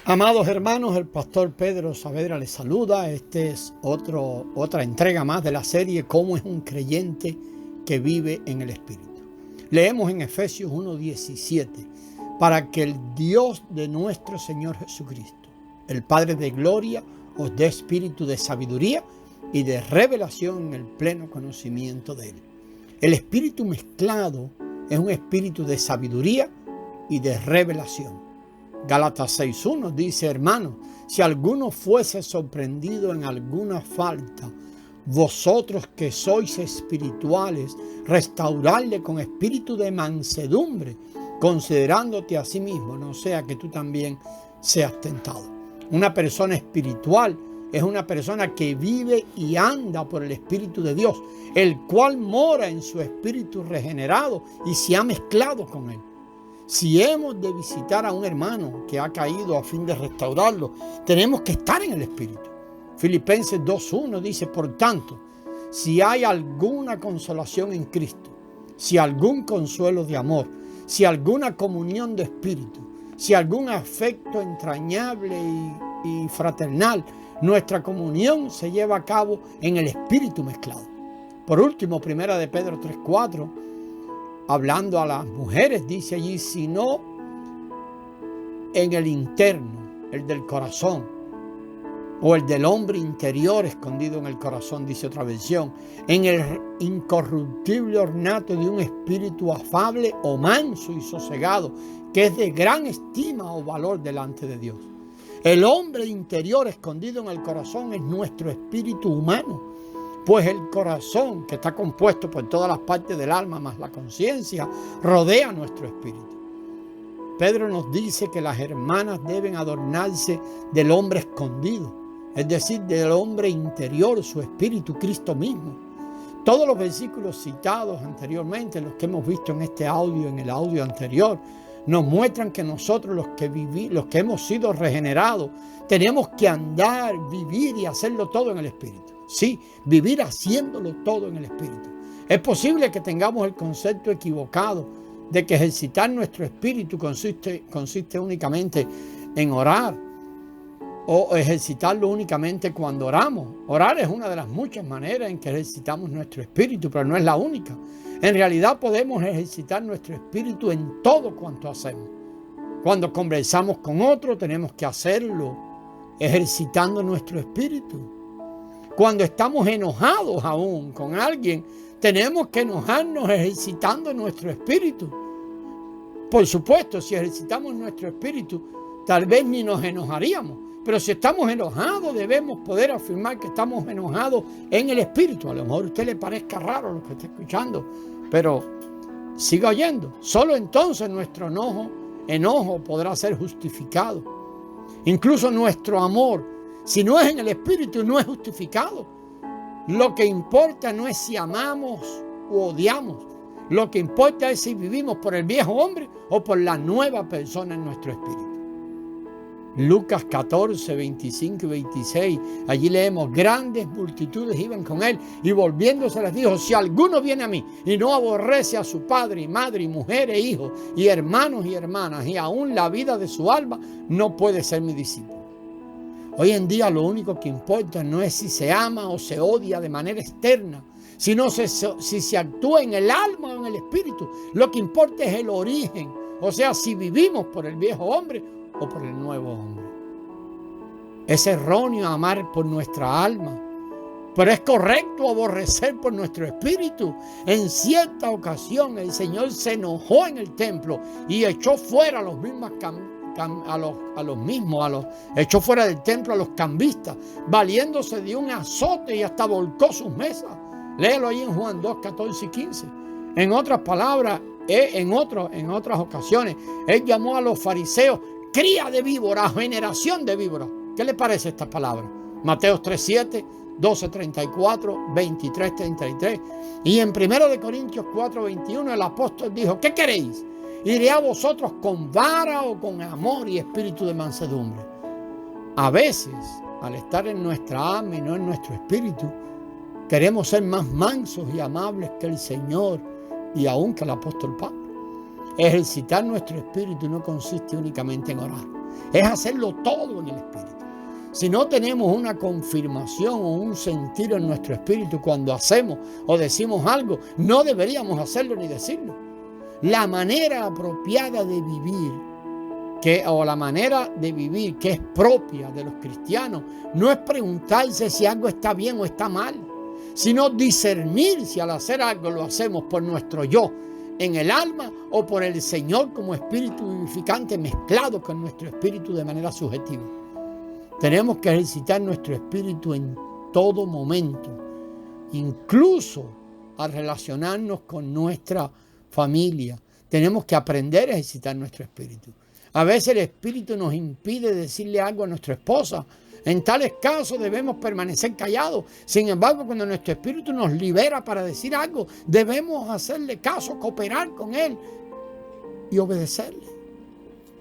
Amados hermanos, el pastor Pedro Saavedra les saluda. Este es otra entrega más de la serie ¿Cómo es un creyente que vive en el Espíritu? Leemos en Efesios 1:17: para que el Dios de nuestro Señor Jesucristo, el Padre de gloria, os dé espíritu de sabiduría y de revelación en el pleno conocimiento de Él. El espíritu mezclado es un espíritu de sabiduría y de revelación. Gálatas 6:1 dice: hermanos, si alguno fuese sorprendido en alguna falta, vosotros que sois espirituales, restauradle con espíritu de mansedumbre, considerándote a sí mismo, no sea que tú también seas tentado. Una persona espiritual es una persona que vive y anda por el Espíritu de Dios, el cual mora en su espíritu regenerado y se ha mezclado con él. Si hemos de visitar a un hermano que ha caído a fin de restaurarlo, tenemos que estar en el Espíritu. Filipenses 2:1 dice: por tanto, si hay alguna consolación en Cristo, si algún consuelo de amor, si alguna comunión de espíritu, si algún afecto entrañable y fraternal, nuestra comunión se lleva a cabo en el Espíritu mezclado. Por último, 1 de Pedro 3:4, hablando a las mujeres, dice allí: sino en el interno, el del corazón, o el del hombre interior escondido en el corazón, dice otra versión, en el incorruptible ornato de un espíritu afable o manso y sosegado, que es de gran estima o valor delante de Dios. El hombre interior escondido en el corazón es nuestro espíritu humano, pues el corazón, que está compuesto por todas las partes del alma más la conciencia, rodea nuestro espíritu. Pedro nos dice que las hermanas deben adornarse del hombre escondido, es decir, del hombre interior, su espíritu, Cristo mismo. Todos los versículos citados anteriormente, los que hemos visto en este audio, en el audio anterior, nos muestran que nosotros los que hemos sido regenerados, tenemos que andar, vivir y hacerlo todo en el Espíritu. Sí, vivir haciéndolo todo en el Espíritu. Es posible que tengamos el concepto equivocado de que ejercitar nuestro espíritu consiste únicamente en orar, o ejercitarlo únicamente cuando oramos. Orar es una de las muchas maneras en que ejercitamos nuestro espíritu, pero no es la única. En realidad podemos ejercitar nuestro espíritu en todo cuanto hacemos. Cuando conversamos con otro, tenemos que hacerlo ejercitando nuestro espíritu. Cuando estamos enojados aún con alguien, tenemos que enojarnos ejercitando nuestro espíritu. Por supuesto, si ejercitamos nuestro espíritu, tal vez ni nos enojaríamos. Pero si estamos enojados, debemos poder afirmar que estamos enojados en el espíritu. A lo mejor a usted le parezca raro lo que está escuchando, pero siga oyendo. Solo entonces nuestro enojo podrá ser justificado. Incluso nuestro amor, si no es en el espíritu, no es justificado. Lo que importa no es si amamos u odiamos. Lo que importa es si vivimos por el viejo hombre o por la nueva persona en nuestro espíritu. Lucas 14, 25 y 26, allí leemos: grandes multitudes iban con él, y volviéndose les dijo: si alguno viene a mí y no aborrece a su padre y madre y mujer e hijos y hermanos y hermanas y aún la vida de su alma, no puede ser mi discípulo. Hoy en día lo único que importa no es si se ama o se odia de manera externa, sino si se actúa en el alma o en el espíritu. Lo que importa es el origen, o sea, si vivimos por el viejo hombre o por el nuevo hombre. Es erróneo amar por nuestra alma, pero es correcto aborrecer por nuestro espíritu. En cierta ocasión el Señor se enojó en el templo y echó fuera echó fuera del templo a los cambistas, valiéndose de un azote, y hasta volcó sus mesas. Léelo ahí en Juan 2, 14 y 15. En otras palabras, en otras ocasiones, él llamó a los fariseos cría de víbora, generación de víbora. ¿Qué le parece esta palabra? Mateo 3:7, 12:34, 23:33. Y en 1 de Corintios 4:21 el apóstol dijo: ¿qué queréis? ¿Iré a vosotros con vara o con amor y espíritu de mansedumbre? A veces, al estar en nuestra alma y no en nuestro espíritu, queremos ser más mansos y amables que el Señor y aún que el apóstol Pablo. Ejercitar nuestro espíritu no consiste únicamente en orar. es hacerlo todo en el Espíritu. Si no tenemos una confirmación o un sentir en nuestro espíritu cuando hacemos o decimos algo, no deberíamos hacerlo ni decirlo. La manera apropiada de vivir, la manera de vivir que es propia de los cristianos, no es preguntarse si algo está bien o está mal, sino discernir si al hacer algo lo hacemos por nuestro yo en el alma o por el Señor como espíritu vivificante mezclado con nuestro espíritu de manera subjetiva. Tenemos que ejercitar nuestro espíritu en todo momento, incluso al relacionarnos con nuestra familia. Tenemos que aprender a ejercitar nuestro espíritu. A veces el espíritu nos impide decirle algo a nuestra esposa. En tales casos debemos permanecer callados. Sin embargo, cuando nuestro espíritu nos libera para decir algo, debemos hacerle caso, cooperar con él y obedecerle.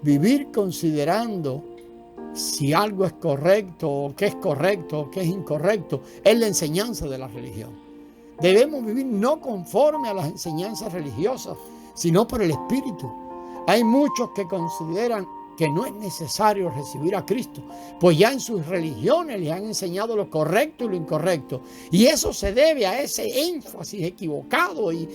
Vivir considerando si algo es correcto o qué es correcto o qué es incorrecto es la enseñanza de la religión. Debemos vivir no conforme a las enseñanzas religiosas, sino por el Espíritu. Hay muchos que consideran que no es necesario recibir a Cristo, pues ya en sus religiones les han enseñado lo correcto y lo incorrecto. Y eso se debe a ese énfasis equivocado y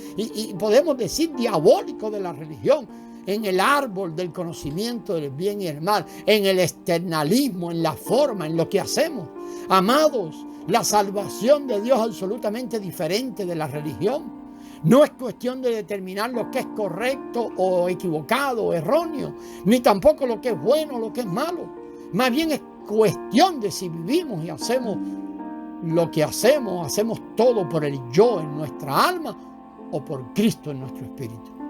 podemos decir diabólico de la religión, en el árbol del conocimiento del bien y el mal, en el externalismo, en la forma, en lo que hacemos. Amados, la salvación de Dios es absolutamente diferente de la religión. No es cuestión de determinar lo que es correcto o equivocado o erróneo, ni tampoco lo que es bueno o lo que es malo. Más bien es cuestión de si vivimos y hacemos lo que hacemos todo por el yo en nuestra alma o por Cristo en nuestro espíritu.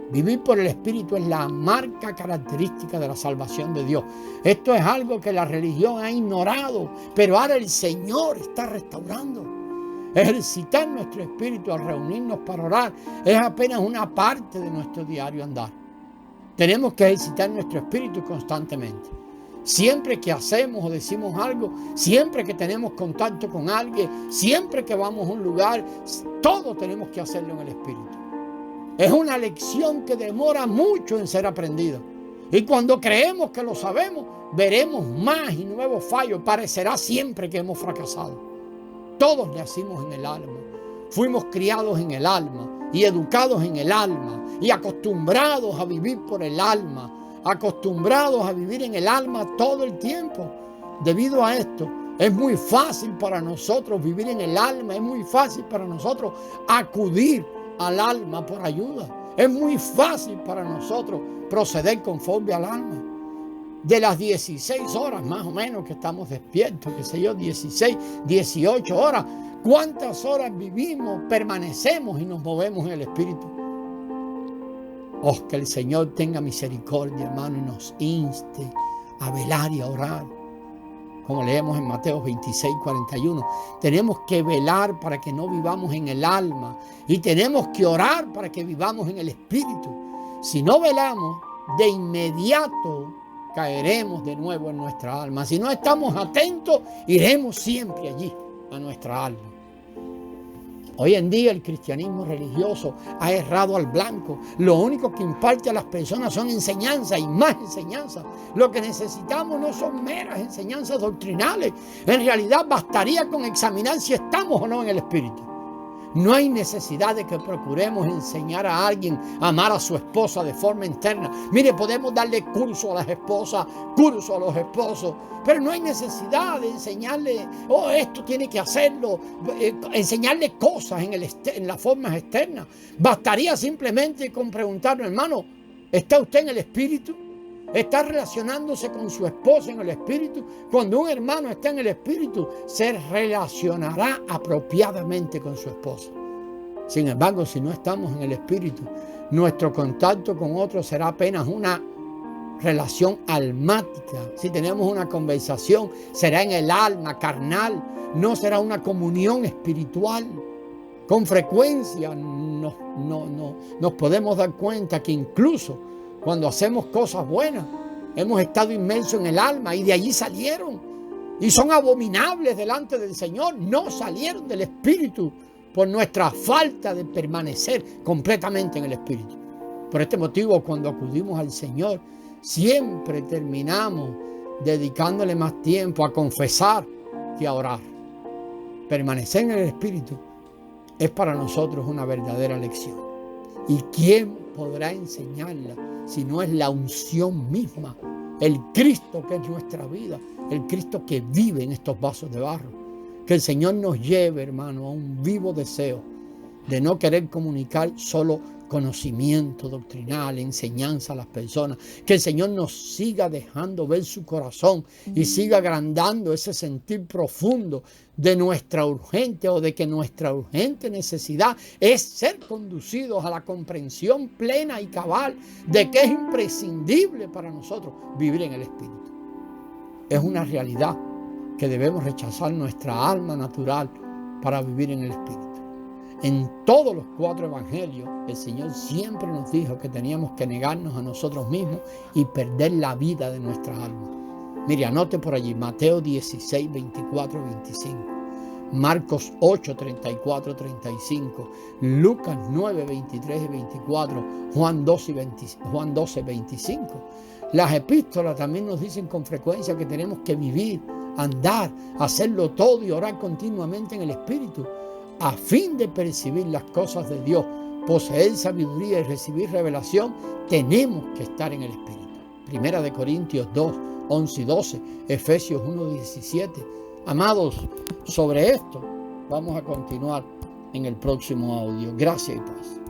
Vivir por el Espíritu es la marca característica de la salvación de Dios. Esto es algo que la religión ha ignorado, pero ahora el Señor está restaurando. Ejercitar nuestro espíritu al reunirnos para orar es apenas una parte de nuestro diario andar. Tenemos que ejercitar nuestro espíritu constantemente. Siempre que hacemos o decimos algo, siempre que tenemos contacto con alguien, siempre que vamos a un lugar, todo tenemos que hacerlo en el espíritu. Es una lección que demora mucho en ser aprendida. Y cuando creemos que lo sabemos, veremos más y nuevos fallos. Parecerá siempre que hemos fracasado. Todos nacimos en el alma. Fuimos criados en el alma y educados en el alma y acostumbrados a vivir por el alma. Acostumbrados a vivir en el alma todo el tiempo. Debido a esto, es muy fácil para nosotros vivir en el alma. Es muy fácil para nosotros acudir al alma por ayuda. Es muy fácil para nosotros proceder conforme al alma. De las 16 horas más o menos que estamos despiertos, 16, 18 horas, ¿cuántas horas vivimos, permanecemos y nos movemos en el Espíritu? Que el Señor tenga misericordia, hermano, y nos inste a velar y a orar. Como leemos en Mateo 26, 41, tenemos que velar para que no vivamos en el alma y tenemos que orar para que vivamos en el Espíritu. Si no velamos, de inmediato caeremos de nuevo en nuestra alma. Si no estamos atentos, iremos siempre allí, a nuestra alma. Hoy en día el cristianismo religioso ha errado al blanco. Lo único que imparte a las personas son enseñanzas y más enseñanzas. Lo que necesitamos no son meras enseñanzas doctrinales. En realidad bastaría con examinar si estamos o no en el Espíritu. No hay necesidad de que procuremos enseñar a alguien a amar a su esposa de forma interna. Mire, podemos darle curso a las esposas, curso a los esposos, pero no hay necesidad de enseñarle, esto tiene que hacerlo, enseñarle cosas en las formas externas. Bastaría simplemente con preguntarle, hermano, ¿está usted en el Espíritu? ¿Está relacionándose con su esposa en el Espíritu? Cuando un hermano está en el Espíritu, se relacionará apropiadamente con su esposa. Sin embargo, si no estamos en el Espíritu, nuestro contacto con otros será apenas una relación almática. Si tenemos una conversación, será en el alma, carnal, no será una comunión espiritual. Con frecuencia nos podemos dar cuenta que incluso cuando hacemos cosas buenas, hemos estado inmersos en el alma y de allí salieron. Y son abominables delante del Señor. No salieron del Espíritu por nuestra falta de permanecer completamente en el Espíritu. Por este motivo, cuando acudimos al Señor, siempre terminamos dedicándole más tiempo a confesar que a orar. Permanecer en el Espíritu es para nosotros una verdadera lección. ¿Y quién podrá enseñarla si no es la unción misma? El Cristo que es nuestra vida, el Cristo que vive en estos vasos de barro. Que el Señor nos lleve, hermano, a un vivo deseo de no querer comunicar solo conocimiento doctrinal, enseñanza a las personas. Que el Señor nos siga dejando ver su corazón y siga agrandando ese sentir profundo de nuestra urgente o de que nuestra urgente necesidad es ser conducidos a la comprensión plena y cabal de que es imprescindible para nosotros vivir en el Espíritu. Es una realidad que debemos rechazar nuestra alma natural para vivir en el Espíritu. En todos los 4 evangelios, el Señor siempre nos dijo que teníamos que negarnos a nosotros mismos y perder la vida de nuestra alma. Mire, anote por allí, Mateo 16, 24, 25, Marcos 8, 34, 35, Lucas 9, 23 y 24, Juan 12, 25. Las epístolas también nos dicen con frecuencia que tenemos que vivir, andar, hacerlo todo y orar continuamente en el Espíritu, a fin de percibir las cosas de Dios, poseer sabiduría y recibir revelación. Tenemos que estar en el Espíritu. Primera de Corintios 2, 11 y 12, Efesios 1, 17. Amados, sobre esto vamos a continuar en el próximo audio. Gracias y paz.